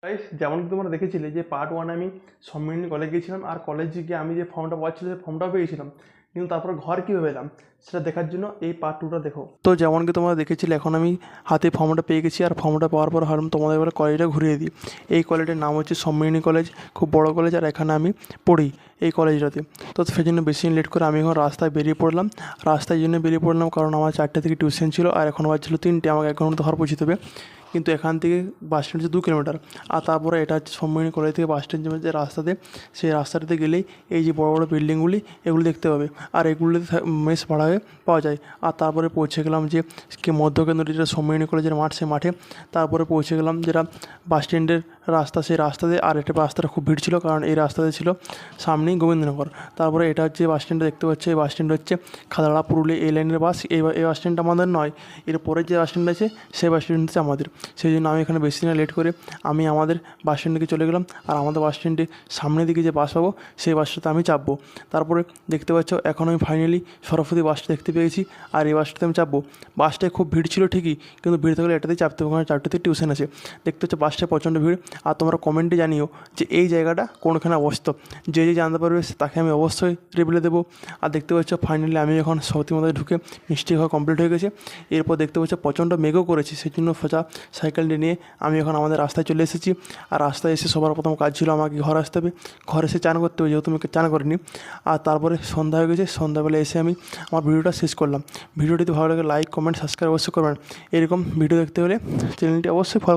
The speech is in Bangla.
গাইস, যেমন কি তোমরা দেখেছিলে যে পার্ট ওয়ান আমি সম্মিলনী কলেজ গিয়েছিলাম, আর কলেজে গিয়ে আমি যে ফর্মটা পাচ্ছিল সেই ফর্মটাও পেয়েছিলাম, কিন্তু তারপর ঘর কীভাবে এলাম সেটা দেখার জন্য এই পার্ট টুটা দেখো। তো যেমন কি তোমরা দেখেছিলে, এখন আমি হাতে ফর্মটা পেয়ে গেছি, আর ফর্মটা পাওয়ার পর ভাবলাম তোমাদের এবার কলেজটা ঘুরিয়ে দিই। এই কলেজের নাম হচ্ছে সম্মিলনী কলেজ, খুব বড় কলেজ, আর এখানে আমি পড়ি এই কলেজটাতে। তো সেই জন্য বেশি লেট করে আমি এখন রাস্তায় বেরিয়ে পড়লাম। রাস্তায় জন্য বেরিয়ে পড়লাম কারণ আমার 4টে থেকে টিউশন ছিল, আর এখন বাজছিল 3টে, আমাকে 1 ঘন্টা ঘর পৌঁছতে হবে। কিন্তু এখান থেকে বাস স্ট্যান্ড হচ্ছে 2 কিলোমিটার, আর তারপরে এটা হচ্ছে সম্মিলনী কলেজ থেকে বাস স্ট্যান্ড যে রাস্তাতে, সেই রাস্তাটাতে গেলেই এই যে বড় বড় বিল্ডিংগুলি এগুলো দেখতে পাবে, আর এগুলোতে মেস ভাড়ায় পাওয়া যায়। আর তারপরে পৌঁছে গেলাম যে মধ্যকেন্দ্র, যেটা সম্মিলনী কলেজের মাঠ, সেই মাঠে। তারপরে পৌঁছে গেলাম যেটা বাস স্ট্যান্ডের রাস্তা, সেই রাস্তাতে। আর এটা রাস্তাটা খুব ভিড় ছিল, কারণ এই রাস্তাতে ছিল সামনেই গোবিন্দনগর। তারপরে এটা হচ্ছে বাস স্ট্যান্ডটা দেখতে পাচ্ছি, এই বাস স্ট্যান্ড হচ্ছে খাদাড়া পুরুলিয়া এই লাইনের বাস। এই বাস স্ট্যান্ডটা আমাদের নয়, এরপরে যে বাস স্ট্যান্ড আছে সেই বাস স্ট্যান্ড হচ্ছে আমাদের। সেই জন্য আমি এখানে বেশি না লেট করে আমি আমাদের বাস স্ট্যান্ডে চলে গেলাম, আর আমাদের বাস স্ট্যান্ডে সামনের দিকে যে বাস পাবো সেই বাসটাতে আমি চাপবো। তারপরে দেখতে পাচ্ছ এখন আমি ফাইনালি সরস্বতী বাসটা দেখতে পেয়েছি, আর এই বাসটাতে আমি চাপবো। বাসটায় খুব ভিড় ছিল ঠিকই, কিন্তু ভিড় থাকলে এটাতেই চাপতে হবে, কারণ 4টেতে টিউশন আছে। দেখতে হচ্ছে বাসটায় প্রচণ্ড ভিড়। আর তোমরা কমেন্টে জানিও যে এই জায়গাটা কোনখানে অবস্থিত, যে জানতে পারবে তাকে আমি অবশ্যই রিপ্লাই দেবো। আর দেখতে পাচ্ছ ফাইনালি আমি এখন সরস্বতী মাথায় ঢুকে মিষ্টি খাওয়া কমপ্লিট হয়ে গেছে। এরপর দেখতে পাচ্ছ প্রচণ্ড মেঘও করেছে, সেই জন্য সোজা সাইকেলটি নিয়ে আমি এখন আমাদের রাস্তায় চলে এসেছি। আর রাস্তায় এসে সবার প্রথম কাজ ছিল আমাকে ঘর আসতে হবে, ঘরে এসে চান করতে হবে, যেহেতু আমি চান করিনি। আর তারপরে সন্ধ্যা হয়ে গেছে, সন্ধ্যাবেলা এসে আমি আমার ভিডিওটা শেষ করলাম। ভিডিওটি ভালো লাগে লাইক, কমেন্ট, সাবস্ক্রাইব অবশ্যই করবেন। এরকম ভিডিও দেখতে হলে চ্যানেলটি অবশ্যই ফলো